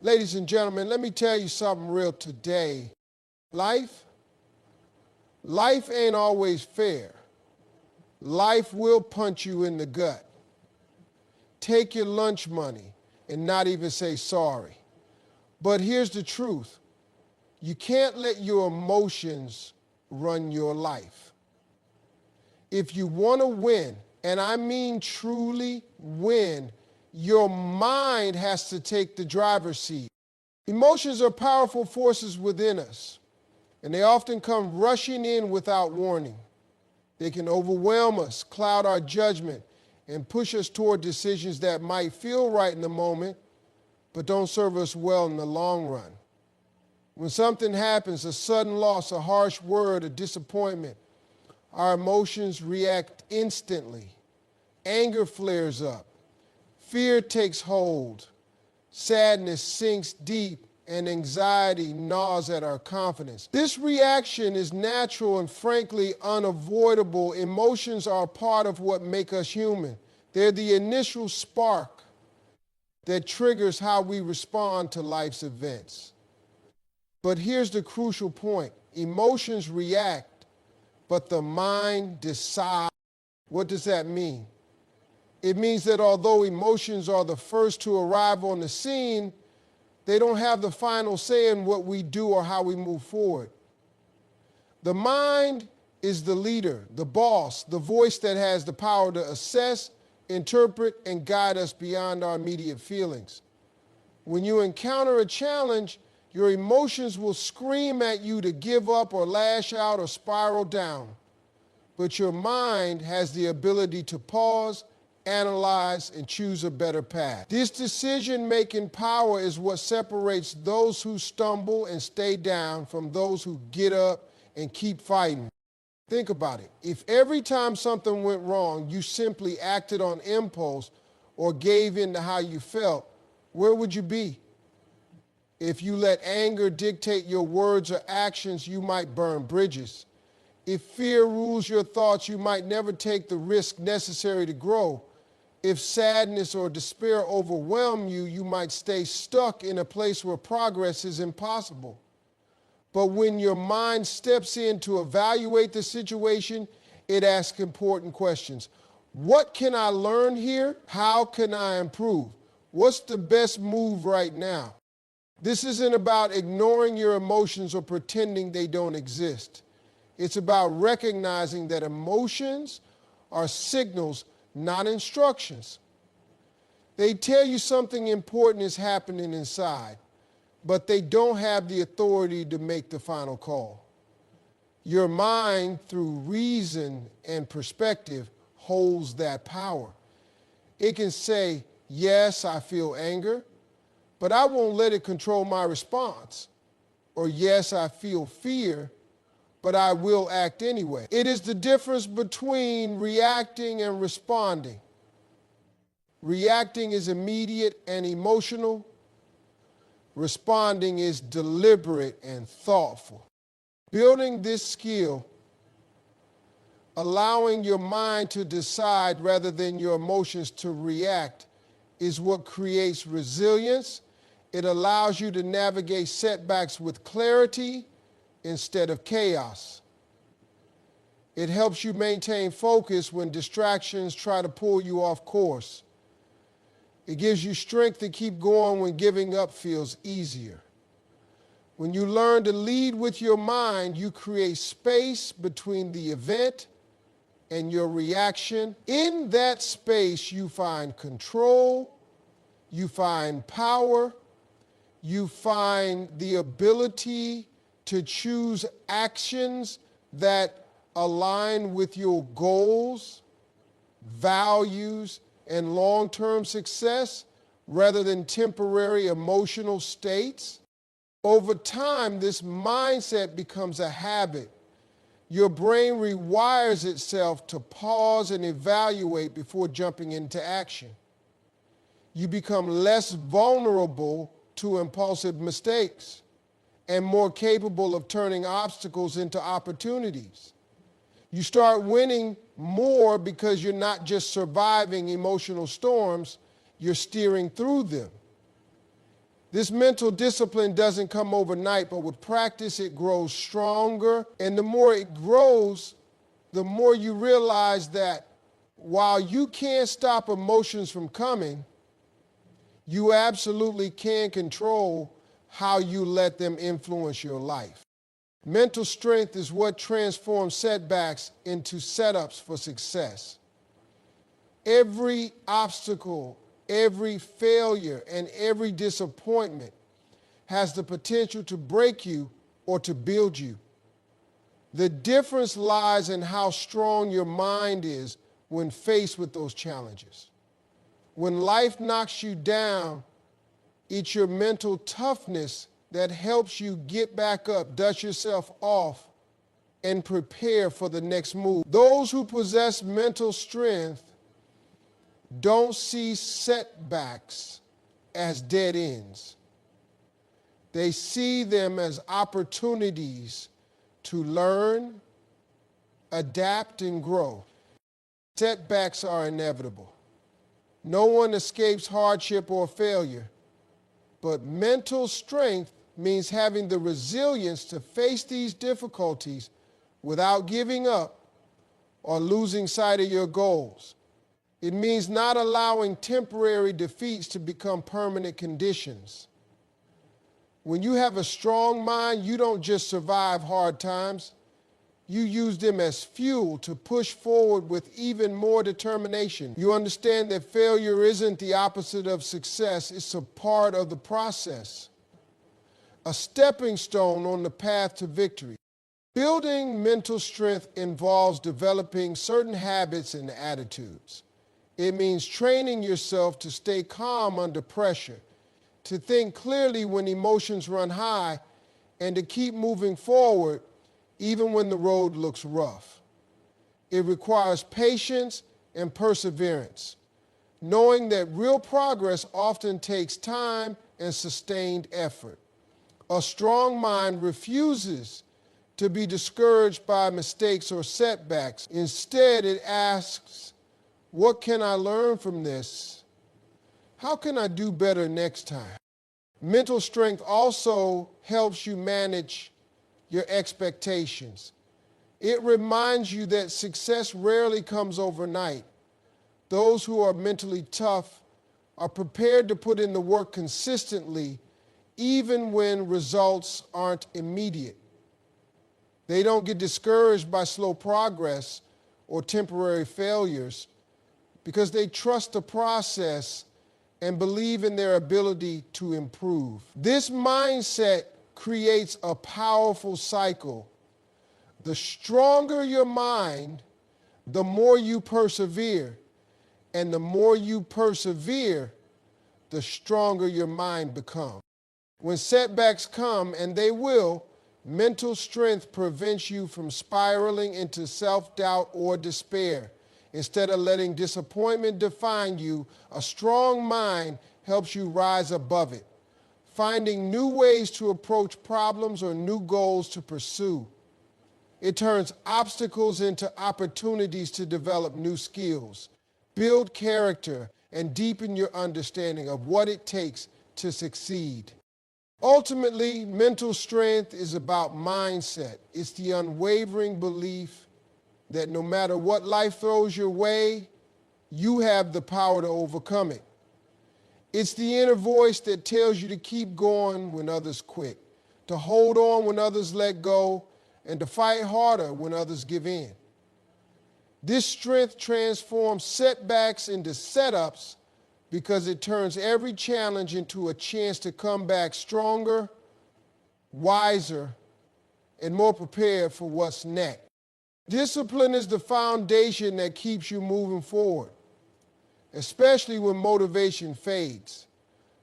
Ladies and gentlemen, let me tell you something real today. Life ain't always fair. Life will punch you in the gut, take your lunch money, and not even say sorry. But here's the truth. You can't let your emotions run your life. If you want to win, and I mean truly win, your mind has to take the driver's seat. Emotions are powerful forces within us, and they often come rushing in without warning. They can overwhelm us, cloud our judgment, and push us toward decisions that might feel right in the moment, but don't serve us well in the long run. When something happens, a sudden loss, a harsh word, a disappointment, our emotions react instantly. Anger flares up. Fear takes hold. Sadness sinks deep, and anxiety gnaws at our confidence. This reaction is natural and frankly unavoidable. Emotions are part of what make us human. They're the initial spark that triggers how we respond to life's events. But here's the crucial point. Emotions react, but the mind decides. What does that mean? It means that although emotions are the first to arrive on the scene, they don't have the final say in what we do or how we move forward. The mind is the leader, the boss, the voice that has the power to assess, interpret, and guide us beyond our immediate feelings. When you encounter a challenge, your emotions will scream at you to give up or lash out or spiral down. But your mind has the ability to pause, analyze, and choose a better path. This decision-making power is what separates those who stumble and stay down from those who get up and keep fighting. Think about it. If every time something went wrong, you simply acted on impulse or gave in to how you felt, where would you be? If you let anger dictate your words or actions, you might burn bridges. If fear rules your thoughts, you might never take the risk necessary to grow. If sadness or despair overwhelm you, you might stay stuck in a place where progress is impossible. But when your mind steps in to evaluate the situation, it asks important questions. What can I learn here? How can I improve? What's the best move right now? This isn't about ignoring your emotions or pretending they don't exist. It's about recognizing that emotions are signals, not instructions. They tell you something important is happening inside, but they don't have the authority to make the final call. Your mind, through reason and perspective, holds that power. It can say, yes, I feel anger, but I won't let it control my response. Or yes, I feel fear, but I will act anyway. It is the difference between reacting and responding. Reacting is immediate and emotional. Responding is deliberate and thoughtful. Building this skill, allowing your mind to decide rather than your emotions to react, is what creates resilience. It allows you to navigate setbacks with clarity instead of chaos. It helps you maintain focus when distractions try to pull you off course. It gives you strength to keep going when giving up feels easier. When you learn to lead with your mind, you create space between the event and your reaction. In that space, you find control, you find power, you find the ability to choose actions that align with your goals, values, and long-term success rather than temporary emotional states. Over time, this mindset becomes a habit. Your brain rewires itself to pause and evaluate before jumping into action. You become less vulnerable to impulsive mistakes and more capable of turning obstacles into opportunities. You start winning more because you're not just surviving emotional storms, you're steering through them. This mental discipline doesn't come overnight, but with practice it grows stronger. And the more it grows, the more you realize that while you can't stop emotions from coming, you absolutely can control how you let them influence your life. Mental strength is what transforms setbacks into setups for success. Every obstacle, every failure, and every disappointment has the potential to break you or to build you. The difference lies in how strong your mind is when faced with those challenges. When life knocks you down, it's your mental toughness that helps you get back up, dust yourself off, and prepare for the next move. Those who possess mental strength don't see setbacks as dead ends. They see them as opportunities to learn, adapt, and grow. Setbacks are inevitable. No one escapes hardship or failure, but mental strength means having the resilience to face these difficulties without giving up or losing sight of your goals. It means not allowing temporary defeats to become permanent conditions. When you have a strong mind, you don't just survive hard times. You use them as fuel to push forward with even more determination. You understand that failure isn't the opposite of success, it's a part of the process, a stepping stone on the path to victory. Building mental strength involves developing certain habits and attitudes. It means training yourself to stay calm under pressure, to think clearly when emotions run high, and to keep moving forward even when the road looks rough. It requires patience and perseverance, knowing that real progress often takes time and sustained effort. A strong mind refuses to be discouraged by mistakes or setbacks. Instead, it asks, what can I learn from this? How can I do better next time? Mental strength also helps you manage your expectations. It reminds you that success rarely comes overnight. Those who are mentally tough are prepared to put in the work consistently, even when results aren't immediate. They don't get discouraged by slow progress or temporary failures because they trust the process and believe in their ability to improve. This mindset creates a powerful cycle. The stronger your mind, the more you persevere, and the more you persevere, the stronger your mind becomes. When setbacks come, and they will, mental strength prevents you from spiraling into self-doubt or despair. Instead of letting disappointment define you, a strong mind helps you rise above it, finding new ways to approach problems or new goals to pursue. It turns obstacles into opportunities to develop new skills, build character, and deepen your understanding of what it takes to succeed. Ultimately, mental strength is about mindset. It's the unwavering belief that no matter what life throws your way, you have the power to overcome it. It's the inner voice that tells you to keep going when others quit, to hold on when others let go, and to fight harder when others give in. This strength transforms setbacks into setups because it turns every challenge into a chance to come back stronger, wiser, and more prepared for what's next. Discipline is the foundation that keeps you moving forward, especially when motivation fades.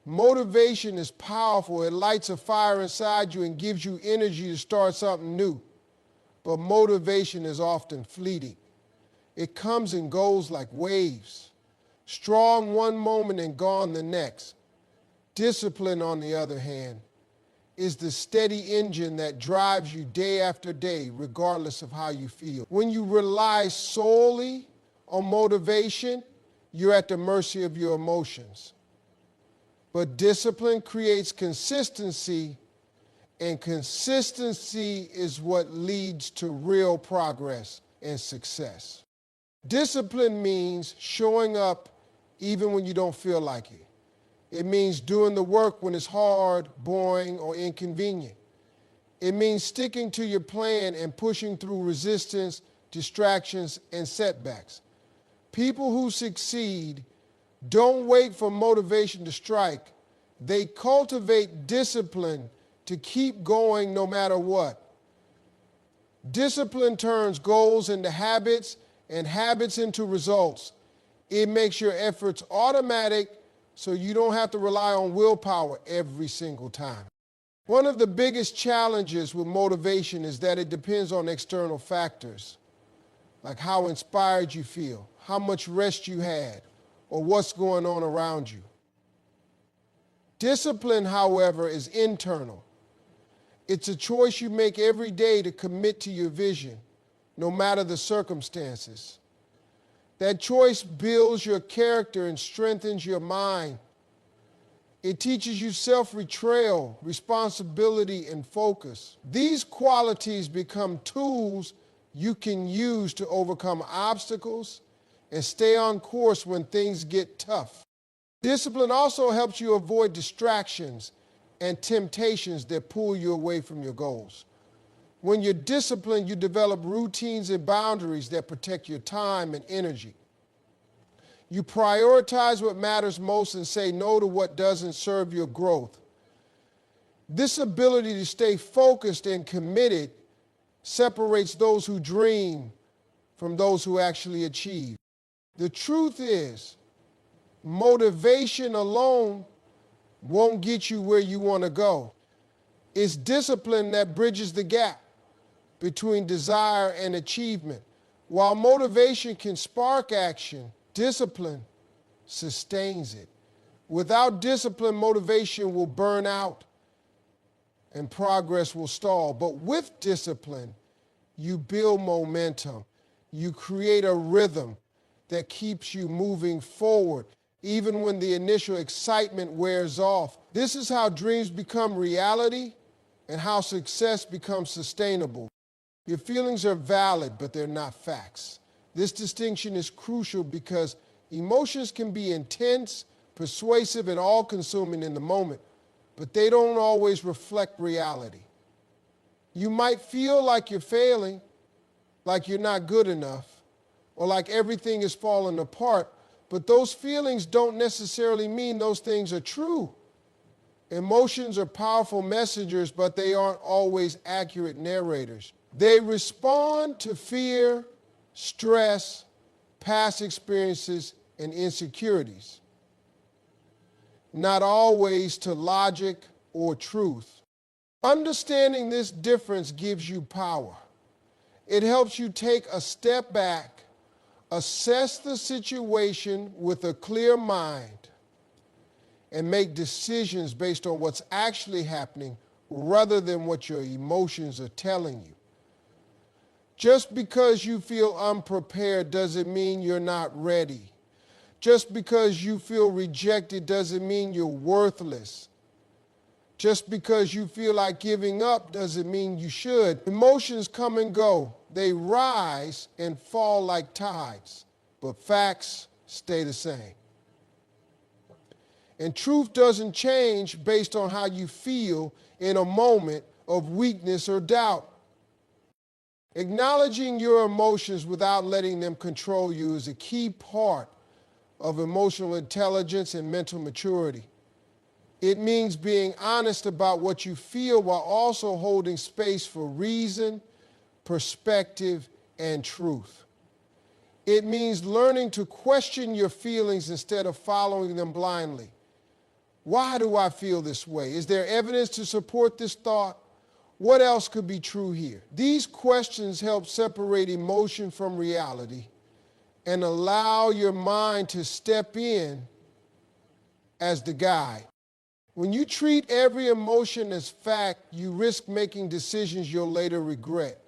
Motivation is powerful. It lights a fire inside you and gives you energy to start something new. But motivation is often fleeting. It comes and goes like waves, strong one moment and gone the next. Discipline, on the other hand, is the steady engine that drives you day after day, regardless of how you feel. When you rely solely on motivation, you're at the mercy of your emotions. But discipline creates consistency, and consistency is what leads to real progress and success. Discipline means showing up even when you don't feel like it. It means doing the work when it's hard, boring, or inconvenient. It means sticking to your plan and pushing through resistance, distractions, and setbacks. People who succeed don't wait for motivation to strike. They cultivate discipline to keep going no matter what. Discipline turns goals into habits and habits into results. It makes your efforts automatic so you don't have to rely on willpower every single time. One of the biggest challenges with motivation is that it depends on external factors, like how inspired you feel, how much rest you had, or what's going on around you. Discipline, however, is internal. It's a choice you make every day to commit to your vision, no matter the circumstances. That choice builds your character and strengthens your mind. It teaches you self-betrayal, responsibility, and focus. These qualities become tools you can use to overcome obstacles and stay on course when things get tough. Discipline also helps you avoid distractions and temptations that pull you away from your goals. When you're disciplined, you develop routines and boundaries that protect your time and energy. You prioritize what matters most and say no to what doesn't serve your growth. This ability to stay focused and committed separates those who dream from those who actually achieve. The truth is, motivation alone won't get you where you want to go. It's discipline that bridges the gap between desire and achievement. While motivation can spark action, discipline sustains it. Without discipline, motivation will burn out and progress will stall. But with discipline, you build momentum. You create a rhythm that keeps you moving forward, even when the initial excitement wears off. This is how dreams become reality and how success becomes sustainable. Your feelings are valid, but they're not facts. This distinction is crucial because emotions can be intense, persuasive, and all-consuming in the moment, but they don't always reflect reality. You might feel like you're failing, like you're not good enough, or like everything is falling apart, but those feelings don't necessarily mean those things are true. Emotions are powerful messengers, but they aren't always accurate narrators. They respond to fear, stress, past experiences, and insecurities, not always to logic or truth. Understanding this difference gives you power. It helps you take a step back, assess the situation with a clear mind, and make decisions based on what's actually happening rather than what your emotions are telling you. Just because you feel unprepared doesn't mean you're not ready. Just because you feel rejected doesn't mean you're worthless. Just because you feel like giving up doesn't mean you should. Emotions come and go. They rise and fall like tides, but facts stay the same. And truth doesn't change based on how you feel in a moment of weakness or doubt. Acknowledging your emotions without letting them control you is a key part of emotional intelligence and mental maturity. It means being honest about what you feel while also holding space for reason, perspective, and truth. It means learning to question your feelings instead of following them blindly. Why do I feel this way? Is there evidence to support this thought? What else could be true here? These questions help separate emotion from reality and allow your mind to step in as the guide. When you treat every emotion as fact, you risk making decisions you'll later regret.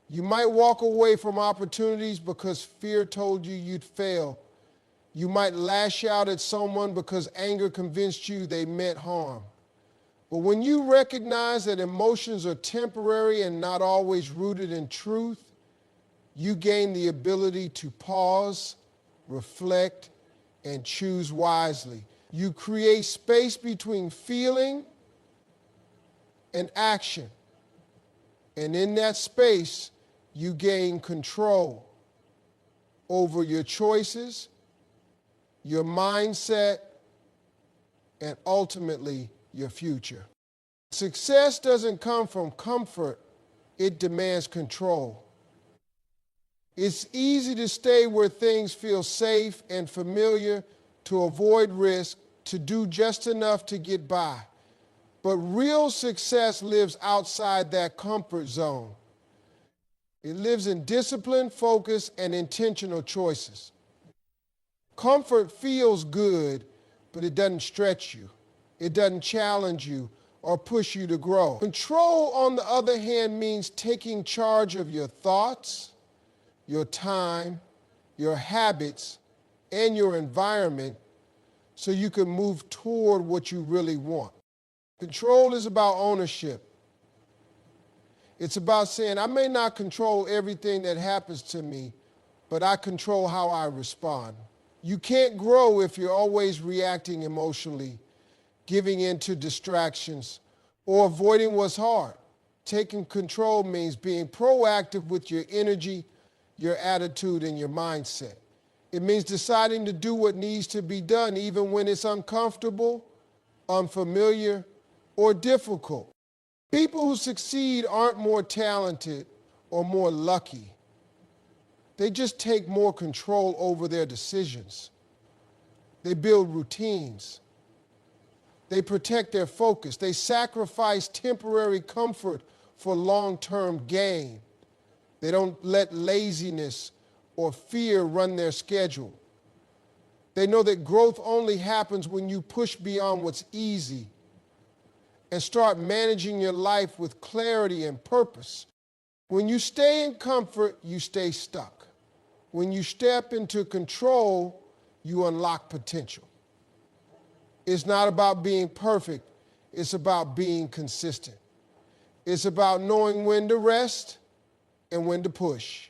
You might walk away from opportunities because fear told you you'd fail. You might lash out at someone because anger convinced you they meant harm. But when you recognize that emotions are temporary and not always rooted in truth, you gain the ability to pause, reflect, and choose wisely. You create space between feeling and action. And in that space, you gain control over your choices, your mindset, and ultimately your future. Success doesn't come from comfort, it demands control. It's easy to stay where things feel safe and familiar, to avoid risk, to do just enough to get by. But real success lives outside that comfort zone. It lives in discipline, focus, and intentional choices. Comfort feels good, but it doesn't stretch you. It doesn't challenge you or push you to grow. Control, on the other hand, means taking charge of your thoughts, your time, your habits, and your environment so you can move toward what you really want. Control is about ownership. It's about saying, I may not control everything that happens to me, but I control how I respond. You can't grow if you're always reacting emotionally, giving in to distractions, or avoiding what's hard. Taking control means being proactive with your energy, your attitude, and your mindset. It means deciding to do what needs to be done, even when it's uncomfortable, unfamiliar, or difficult. People who succeed aren't more talented or more lucky. They just take more control over their decisions. They build routines. They protect their focus. They sacrifice temporary comfort for long-term gain. They don't let laziness or fear run their schedule. They know that growth only happens when you push beyond what's easy and start managing your life with clarity and purpose. When you stay in comfort, you stay stuck. When you step into control, you unlock potential. It's not about being perfect. It's about being consistent. It's about knowing when to rest and when to push,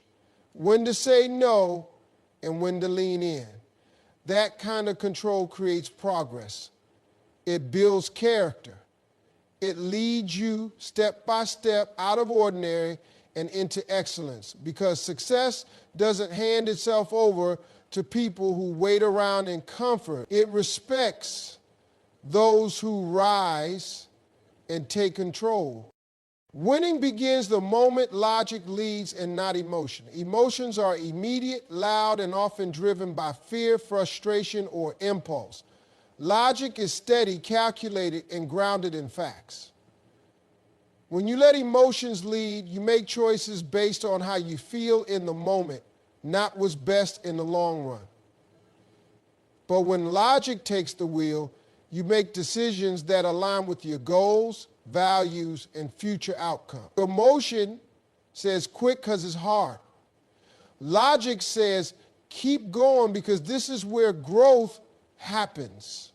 when to say no and when to lean in. That kind of control creates progress. It builds character. It leads you step by step out of ordinary and into excellence, because success doesn't hand itself over to people who wait around in comfort. It respects those who rise and take control. Winning begins the moment logic leads and not emotion. Emotions are immediate, loud, and often driven by fear, frustration, or impulse. Logic is steady, calculated, and grounded in facts. When you let emotions lead, you make choices based on how you feel in the moment, not what's best in the long run. But when logic takes the wheel, you make decisions that align with your goals, values, and future outcomes. Emotion says quit because it's hard. Logic says keep going because this is where growth happens.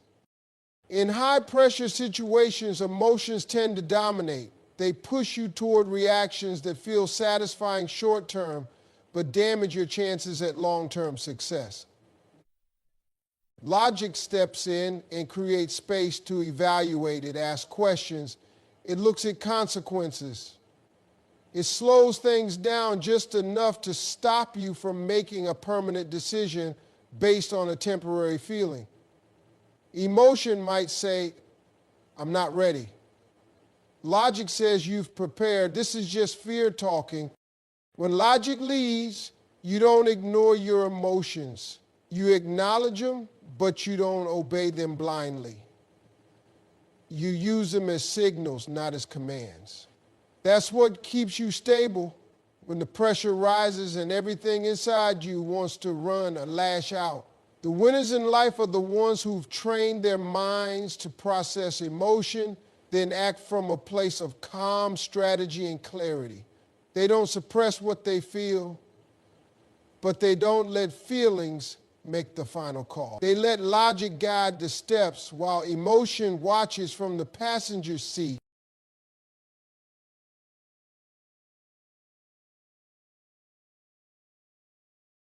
In high-pressure situations, emotions tend to dominate. They push you toward reactions that feel satisfying short-term, but damage your chances at long-term success. Logic steps in and creates space to evaluate it, ask questions. It looks at consequences. It slows things down just enough to stop you from making a permanent decision based on a temporary feeling. Emotion might say, I'm not ready. Logic says you've prepared. This is just fear talking. When logic leads, you don't ignore your emotions. You acknowledge them, but you don't obey them blindly. You use them as signals, not as commands. That's what keeps you stable when the pressure rises and everything inside you wants to run or lash out. The winners in life are the ones who've trained their minds to process emotion, then act from a place of calm strategy and clarity. They don't suppress what they feel, but they don't let feelings make the final call. They let logic guide the steps while emotion watches from the passenger seat.